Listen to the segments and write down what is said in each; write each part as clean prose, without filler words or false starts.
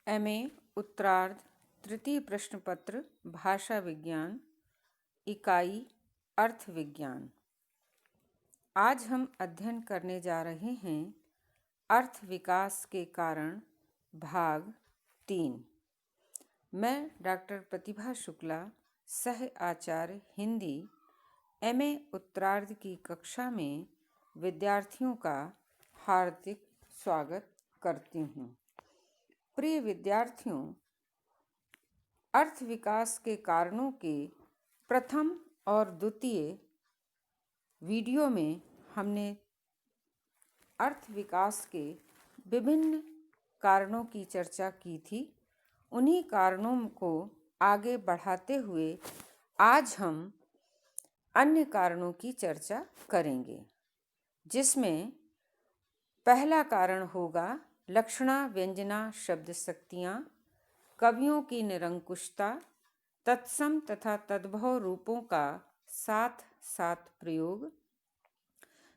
MA उत्तरार्ध तृतीय प्रश्न पत्र भाषा विज्ञान इकाई अर्थ विज्ञान। आज हम अध्ययन करने जा रहे हैं अर्थ विकास के कारण भाग 3। मैं डॉक्टर प्रतिभा शुक्ला, सह आचार्य हिंदी, एमए उत्तरार्ध की कक्षा में विद्यार्थियों का हार्दिक स्वागत करती हूँ। प्रिय विद्यार्थियों, अर्थ विकास के कारणों के प्रथम और द्वितीय वीडियो में हमने अर्थ विकास के विभिन्न कारणों की चर्चा की थी। उन्हीं कारणों को आगे बढ़ाते हुए आज हम अन्य कारणों की चर्चा करेंगे, जिसमें पहला कारण होगा लक्षणा व्यंजना शब्द शक्तियाँ, कवियों की निरंकुशता, तत्सम तथा तद्भव रूपों का साथ साथ प्रयोग,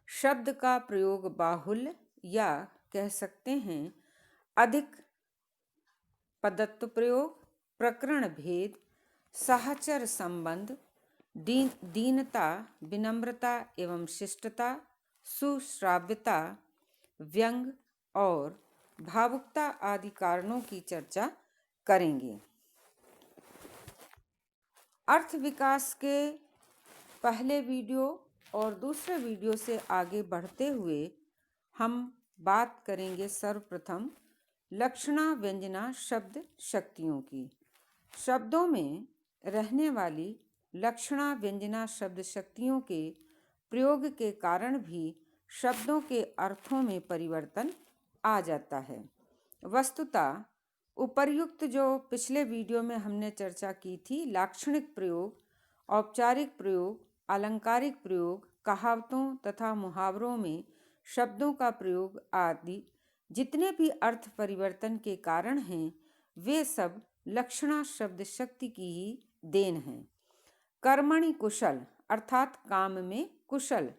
शब्द का प्रयोग बाहुल्य या कह सकते हैं अधिक पदत्व प्रयोग, प्रकरण भेद, सहचर संबंध, दीनता, विनम्रता एवं शिष्टता, सुश्राव्यता, व्यंग और भावुकता आदि कारणों की चर्चा करेंगे। अर्थ विकास के पहले वीडियो और दूसरे वीडियो से आगे बढ़ते हुए हम बात करेंगे सर्वप्रथम लक्षणा व्यंजना शब्द शक्तियों की। शब्दों में रहने वाली लक्षणा व्यंजना शब्द शक्तियों के प्रयोग के कारण भी शब्दों के अर्थों में परिवर्तन आ जाता है। वस्तुतः उपर्युक्त जो पिछले वीडियो में हमने चर्चा की थी, लाक्षणिक प्रयोग, औपचारिक प्रयोग, अलंकारिक प्रयोग, कहावतों तथा मुहावरों में शब्दों का प्रयोग आदि जितने भी अर्थ परिवर्तन के कारण हैं, वे सब लक्षणा शब्द शक्ति की ही देन है। कर्मणि कुशल अर्थात काम में कुशल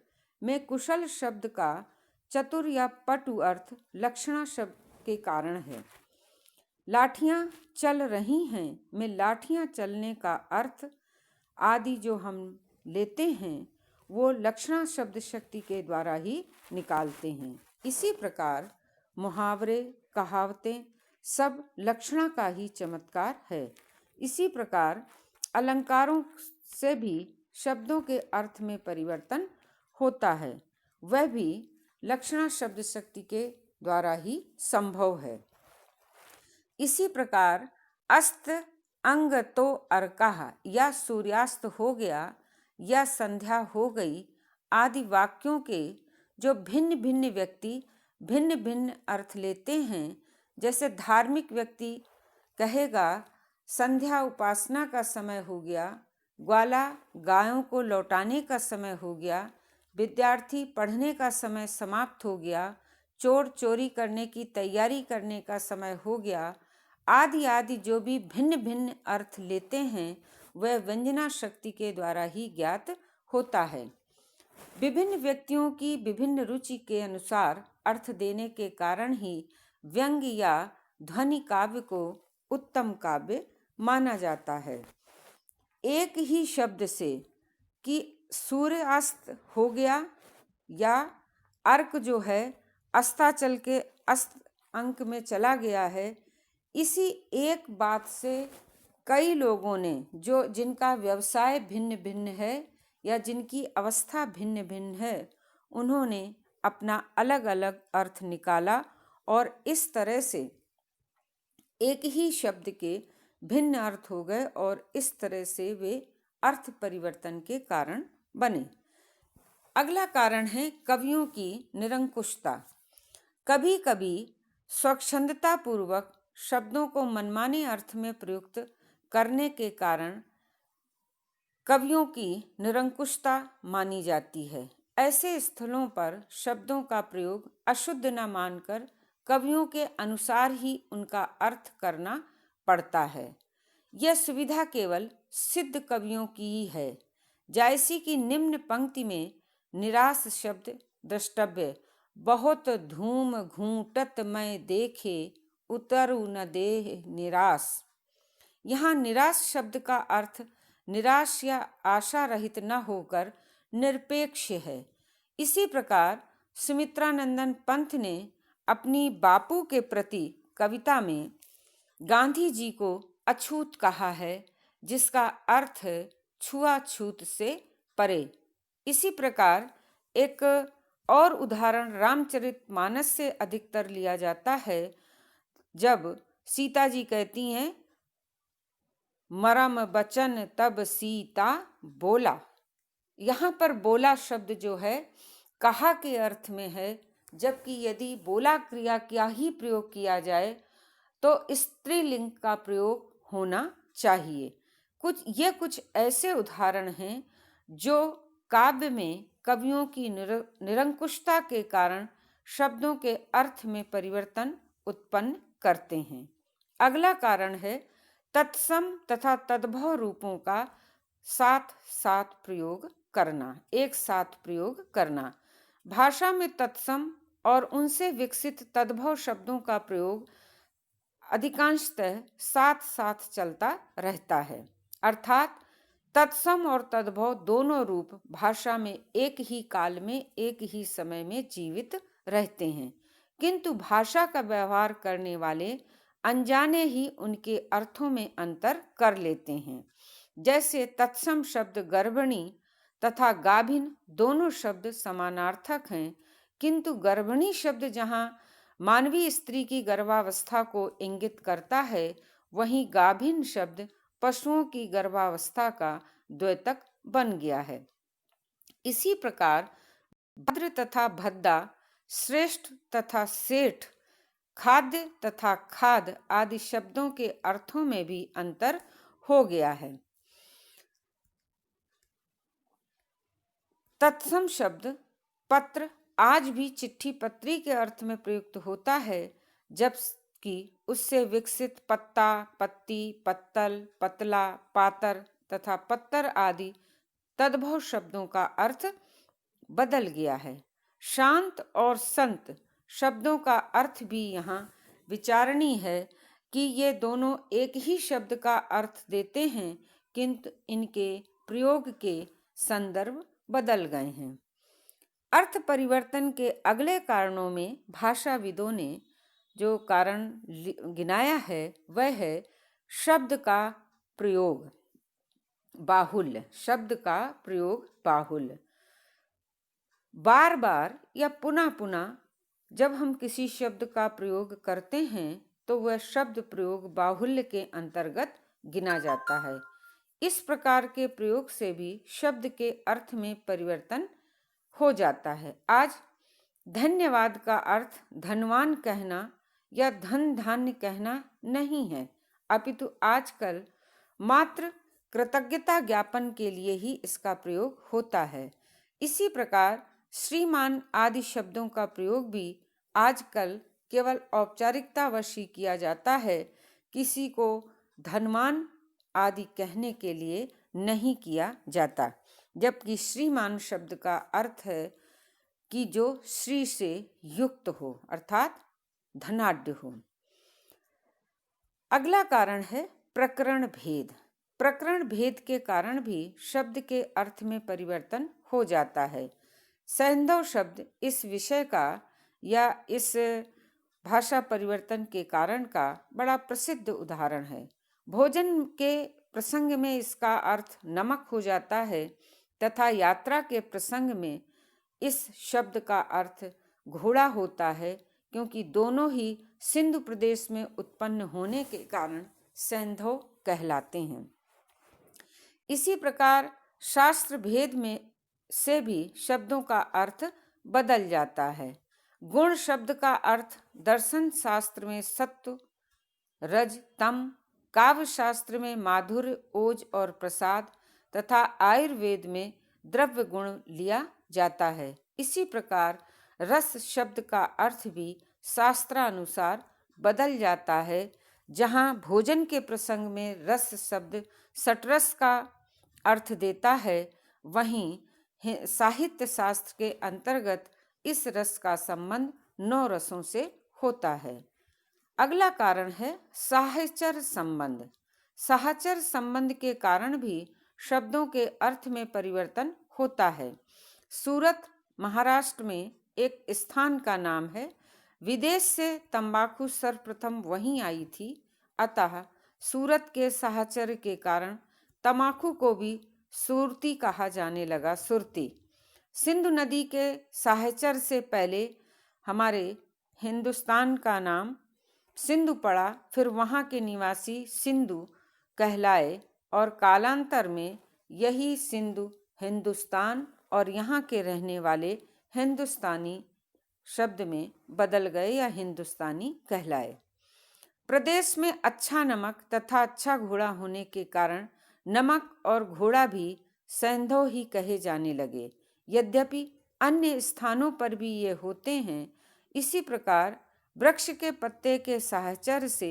में कुशल शब्द का चतुर या पटु अर्थ लक्षणा शब्द के कारण है। लाठियाँ चल रही हैं में लाठियाँ चलने का अर्थ आदि जो हम लेते हैं वो लक्षणा शब्द शक्ति के द्वारा ही निकालते हैं। इसी प्रकार मुहावरे, कहावतें सब लक्षणा का ही चमत्कार है। इसी प्रकार अलंकारों से भी शब्दों के अर्थ में परिवर्तन होता है, वह भी लक्षणा शब्द शक्ति के द्वारा ही संभव है। इसी प्रकार अस्त अंग तो अर्कः या सूर्यास्त हो गया या संध्या हो गई आदि वाक्यों के जो भिन्न भिन्न व्यक्ति भिन्न भिन्न अर्थ लेते हैं, जैसे धार्मिक व्यक्ति कहेगा संध्या उपासना का समय हो गया, ग्वाला गायों को लौटाने का समय हो गया, विद्यार्थी पढ़ने का समय समाप्त हो गया, चोर चोरी करने की तैयारी करने का समय हो गया आदि आदि जो भी भिन्न भिन्न अर्थ लेते हैं वह व्यंजना शक्ति के द्वारा ही ज्ञात होता है। विभिन्न व्यक्तियों की विभिन्न रुचि के अनुसार अर्थ देने के कारण ही व्यंग या ध्वनि काव्य को उत्तम काव्य माना जाता है। एक ही शब्द से कि सूर्यास्त हो गया या अर्क जो है अस्ताचल के अस्त अंक में चला गया है, इसी एक बात से कई लोगों ने जो जिनका व्यवसाय भिन्न भिन्न है या जिनकी अवस्था भिन्न भिन्न है, उन्होंने अपना अलग अलग अर्थ निकाला और इस तरह से एक ही शब्द के भिन्न अर्थ हो गए और इस तरह से वे अर्थ परिवर्तन के कारण बने। अगला कारण है कवियों की निरंकुशता। कभी कभी स्वच्छंदता पूर्वक शब्दों को मनमाने अर्थ में प्रयुक्त करने के कारण कवियों की निरंकुशता मानी जाती है। ऐसे स्थलों पर शब्दों का प्रयोग अशुद्ध न मानकर कवियों के अनुसार ही उनका अर्थ करना पड़ता है। यह सुविधा केवल सिद्ध कवियों की ही है। जायसी की निम्न पंक्ति में निराश शब्द द्रष्टव्य बहुत धूम घूंटत मैं देखे उतरु न देह निराश। यहाँ निराश शब्द का अर्थ निराश या आशा रहित न होकर निरपेक्ष है। इसी प्रकार सुमित्रानंदन पंत ने अपनी बापू के प्रति कविता में गांधी जी को अछूत कहा है, जिसका अर्थ है छुआछूत से परे। इसी प्रकार एक और उदाहरण रामचरितमानस से अधिकतर लिया जाता है, जब सीता जी कहती हैं मरम बचन तब सीता बोला। यहाँ पर बोला शब्द जो है कहा के अर्थ में है, जबकि यदि बोला क्रिया का ही प्रयोग किया जाए तो स्त्रीलिंग का प्रयोग होना चाहिए। कुछ ऐसे उदाहरण हैं जो काव्य में कवियों की निरंकुशता के कारण शब्दों के अर्थ में परिवर्तन उत्पन्न करते हैं। अगला कारण है तत्सम तथा तद्भव रूपों का साथ साथ प्रयोग करना, एक साथ प्रयोग करना। भाषा में तत्सम और उनसे विकसित तद्भव शब्दों का प्रयोग अधिकांशतः साथ साथ चलता रहता है, अर्थात तत्सम और तद्भव दोनों रूप भाषा में एक ही काल में एक ही समय में जीवित रहते हैं, किंतु भाषा का व्यवहार करने वाले अनजाने ही उनके अर्थों में अंतर कर लेते हैं। जैसे तत्सम शब्द गर्भिणी तथा गाभिन दोनों शब्द समानार्थक हैं, किंतु गर्भिणी शब्द जहाँ मानवीय स्त्री की गर्भावस्था को इंगित करता है, वहीं गाभिन शब्द पशुओं की गर्भावस्था का द्योतक बन गया है। इसी प्रकार भद्र तथा भद्दा, श्रेष्ठ तथा सेठ, खाद्य तथा खाद आदि शब्दों के अर्थों में भी अंतर हो गया है। तत्सम शब्द पत्र आज भी चिट्ठी पत्री के अर्थ में प्रयुक्त होता है, जबकि उससे विकसित पत्ता, पत्ती, पत्तल, पतला, पातर तथा पत्तर आदि तद्भव शब्दों का अर्थ बदल गया है। शांत और संत शब्दों का अर्थ भी यहाँ विचारणीय है कि ये दोनों एक ही शब्द का अर्थ देते हैं, किंतु इनके प्रयोग के संदर्भ बदल गए हैं। अर्थ परिवर्तन के अगले कारणों में भाषाविदों ने जो कारण गिनाया है वह है शब्द का प्रयोग बाहुल्य। शब्द का प्रयोग बाहुल्य। बार बार या पुनः पुनः जब हम किसी शब्द का प्रयोग करते हैं तो वह शब्द प्रयोग बाहुल्य के अंतर्गत गिना जाता है। इस प्रकार के प्रयोग से भी शब्द के अर्थ में परिवर्तन हो जाता है। आज धन्यवाद का अर्थ धनवान कहना या धन धान्य कहना नहीं है, अपितु आजकल मात्र कृतज्ञता ज्ञापन के लिए ही इसका प्रयोग होता है। इसी प्रकार श्रीमान आदि शब्दों का प्रयोग भी आजकल केवल औपचारिकतावश ही किया जाता है, किसी को धनवान आदि कहने के लिए नहीं किया जाता। जबकि श्रीमान शब्द का अर्थ है कि जो श्री से युक्त हो, अर्थात धनाढ्य हो। अगला कारण है प्रकरण भेद। प्रकरण भेद के कारण भी शब्द के अर्थ में परिवर्तन हो जाता है। सैंधव शब्द इस विषय का या इस भाषा परिवर्तन के कारण का बड़ा प्रसिद्ध उदाहरण है। भोजन के प्रसंग में इसका अर्थ नमक हो जाता है तथा यात्रा के प्रसंग में इस शब्द का अर्थ घोड़ा होता है, क्योंकि दोनों ही सिंधु प्रदेश में उत्पन्न होने के कारण सैंधव कहलाते हैं। इसी प्रकार शास्त्र भेद में से भी शब्दों का अर्थ बदल जाता है। गुण शब्द का अर्थ दर्शन शास्त्र में सत्व, रज, तम, काव्य शास्त्र में माधुर्य, ओज और प्रसाद तथा आयुर्वेद में द्रव्य गुण लिया जाता है। इसी प्रकार रस शब्द का अर्थ भी शास्त्रानुसार बदल जाता है। जहाँ भोजन के प्रसंग में रस शब्द सटरस का अर्थ देता है, वहीं साहित्य शास्त्र के अंतर्गत इस रस का संबंध 9 रसों से होता है। अगला कारण है साहचर्य संबंध। साहचर्य संबंध के कारण भी शब्दों के अर्थ में परिवर्तन होता है। सूरत महाराष्ट्र में एक स्थान का नाम है। विदेश से तंबाकू सर्वप्रथम वहीं आई थी, अतः सूरत के साहचर्य के कारण तंबाकू को भी सुरती कहा जाने लगा। सुरती। सिंधु नदी के साहचर्य से पहले हमारे हिंदुस्तान का नाम सिंधु पड़ा, फिर वहाँ के निवासी सिंधु कहलाए और कालांतर में यही सिंधु हिंदुस्तान और यहाँ के रहने वाले हिंदुस्तानी शब्द में बदल गए या हिंदुस्तानी कहलाए। प्रदेश में अच्छा नमक तथा अच्छा घोड़ा होने के कारण नमक और घोड़ा भी सैंधव ही कहे जाने लगे। यद्यपि अन्य स्थानों पर भी ये होते हैं। इसी प्रकार वृक्ष के पत्ते के साहचर्य से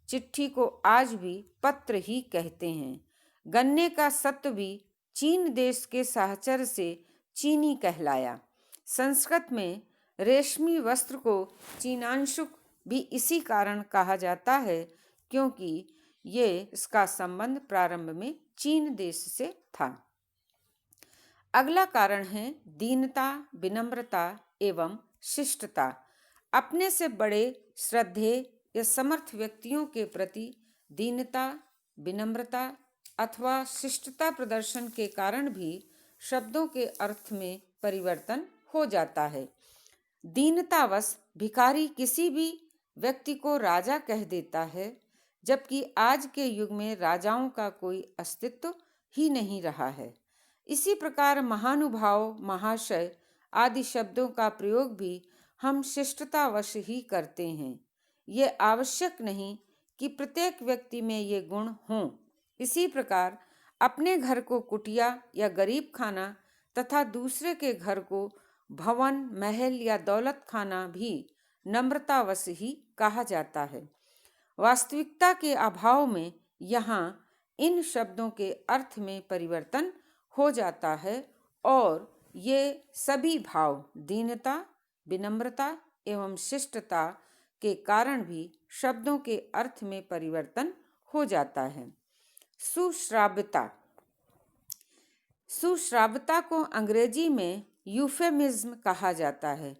चिट्ठी को आज भी पत्र ही कहते हैं। गन्ने का सत्व भी चीन देश के साहचर्य से चीनी कहलाया। संस्कृत में रेशमी वस्त्र को चीनांशुक भी इसी कारण कहा जाता है, क्योंकि ये इसका संबंध प्रारंभ में चीन देश से था। अगला कारण है दीनता, विनम्रता एवं शिष्टता। अपने से बड़े, श्रद्धेय या समर्थ व्यक्तियों के प्रति दीनता, विनम्रता अथवा शिष्टता प्रदर्शन के कारण भी शब्दों के अर्थ में परिवर्तन हो जाता है। दीनतावश भिखारी किसी भी व्यक्ति को राजा कह देता है, जबकि आज के युग में राजाओं का कोई अस्तित्व ही नहीं रहा है। इसी प्रकार महानुभाव, महाशय आदि शब्दों का प्रयोग भी हम शिष्टतावश ही करते हैं। ये आवश्यक नहीं कि प्रत्येक व्यक्ति में ये गुण हों। इसी प्रकार अपने घर को कुटिया या गरीब खाना तथा दूसरे के घर को भवन, महल या दौलत खाना भी नम्रतावश ही कहा जाता है। वास्तविकता के अभाव में यहाँ इन शब्दों के अर्थ में परिवर्तन हो जाता है और ये सभी भाव दीनता, विनम्रता एवं शिष्टता के कारण भी शब्दों के अर्थ में परिवर्तन हो जाता है। सुश्राव्यता। सुश्राव्यता को अंग्रेजी में यूफेमिज्म कहा जाता है।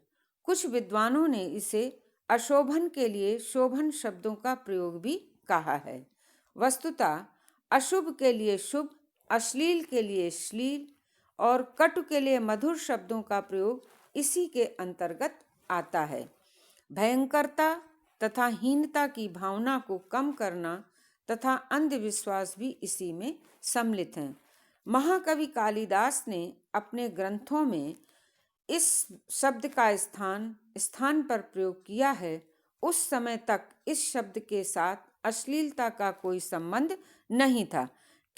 कुछ विद्वानों ने इसे अशोभन के लिए शोभन शब्दों का प्रयोग भी कहा है। वस्तुतः अशुभ के लिए शुभ, अश्लील के लिए श्लील और कटु के लिए मधुर शब्दों का प्रयोग इसी के अंतर्गत आता है। भयंकरता तथा हीनता की भावना को कम करना तथा अंधविश्वास भी इसी में सम्मिलित हैं। महाकवि कालिदास ने अपने ग्रंथों में इस शब्द का स्थान पर प्रयोग किया है। उस समय तक इस शब्द के साथ अश्लीलता का कोई संबंध नहीं था,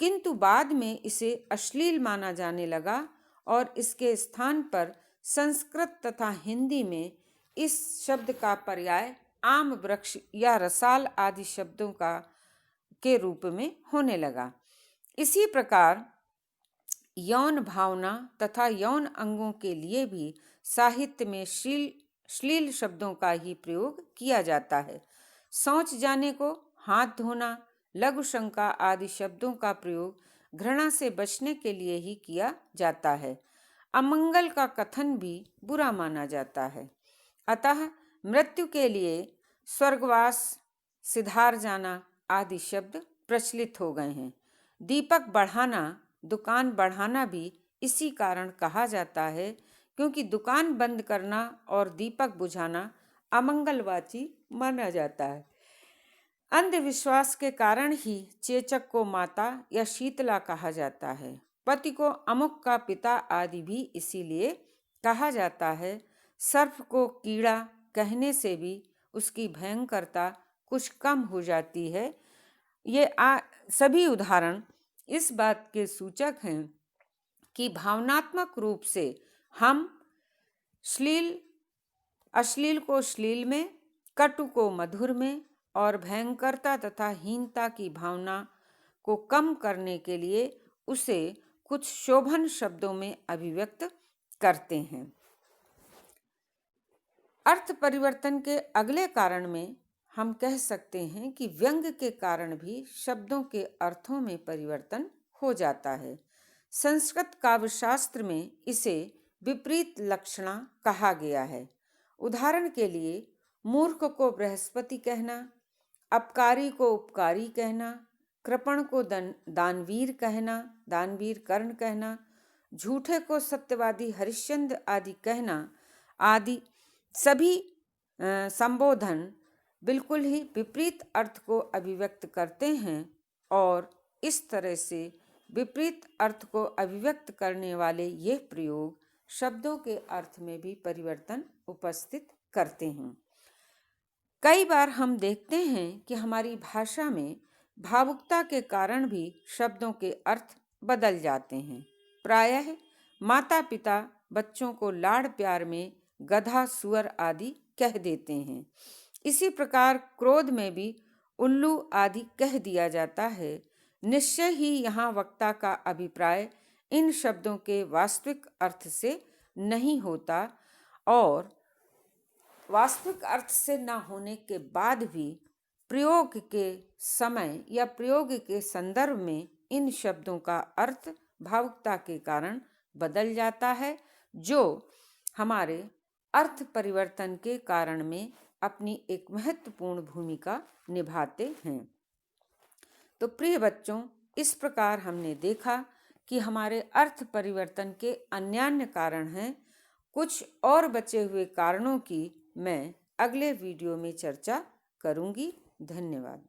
किंतु बाद में इसे अश्लील माना जाने लगा और इसके स्थान पर संस्कृत तथा हिंदी में इस शब्द का पर्याय आम वृक्ष या रसाल आदि शब्दों के रूप में होने लगा। इसी प्रकार यौन भावना तथा यौन अंगों के लिए भी साहित्य में श्लील शब्दों का ही प्रयोग किया जाता है। शौच जाने को हाथ धोना, लघु शंका आदि शब्दों का प्रयोग घृणा से बचने के लिए ही किया जाता है। अमंगल का कथन भी बुरा माना जाता है। अतः मृत्यु के लिए स्वर्गवास, सिधार जाना आदि शब्द प्रचलित हो गए हैं। दीपक बढ़ाना, दुकान बढ़ाना भी इसी कारण कहा जाता है, क्योंकि दुकान बंद करना और दीपक बुझाना अमंगलवाची माना जाता है। अंधविश्वास के कारण ही चेचक को माता या शीतला कहा जाता है। पति को अमुक का पिता आदि भी इसीलिए कहा जाता है। सर्प को कीड़ा कहने से भी उसकी भयंकरता कुछ कम हो जाती है। ये सभी उदाहरण इस बात के सूचक हैं कि भावनात्मक रूप से हम अश्लील को श्लील में, कटु को मधुर में और भयंकरता तथा हीनता की भावना को कम करने के लिए उसे कुछ शोभन शब्दों में अभिव्यक्त करते हैं। अर्थ परिवर्तन के अगले कारण में हम कह सकते हैं कि व्यंग के कारण भी शब्दों के अर्थों में परिवर्तन हो जाता है। संस्कृत काव्यशास्त्र में इसे विपरीत लक्षणा कहा गया है। उदाहरण के लिए मूर्ख को बृहस्पति कहना, अपकारी को उपकारी कहना, कृपण को दानवीर कहना, दानवीर कर्ण कहना, झूठे को सत्यवादी हरिश्चंद्र आदि कहना आदि सभी संबोधन बिल्कुल ही विपरीत अर्थ को अभिव्यक्त करते हैं और इस तरह से विपरीत अर्थ को अभिव्यक्त करने वाले ये प्रयोग शब्दों के अर्थ में भी परिवर्तन उपस्थित करते हैं। कई बार हम देखते हैं कि हमारी भाषा में भावुकता के कारण भी शब्दों के अर्थ बदल जाते हैं। प्रायः माता पिता बच्चों को लाड़ प्यार में गधा, सुअर आदि कह देते हैं। इसी प्रकार क्रोध में भी उल्लू आदि कह दिया जाता है। निश्चय ही यहाँ वक्ता का अभिप्राय इन शब्दों के वास्तविक अर्थ से नहीं होता और वास्तविक अर्थ से न होने के बाद भी प्रयोग के समय या प्रयोग के संदर्भ में इन शब्दों का अर्थ भावुकता के कारण बदल जाता है, जो हमारे अर्थ परिवर्तन के कारण में अपनी एक महत्वपूर्ण भूमिका निभाते हैं। तो प्रिय बच्चों, इस प्रकार हमने देखा कि हमारे अर्थ परिवर्तन के अन्यान्य कारण हैं। कुछ और बचे हुए कारणों की मैं अगले वीडियो में चर्चा करूंगी। धन्यवाद।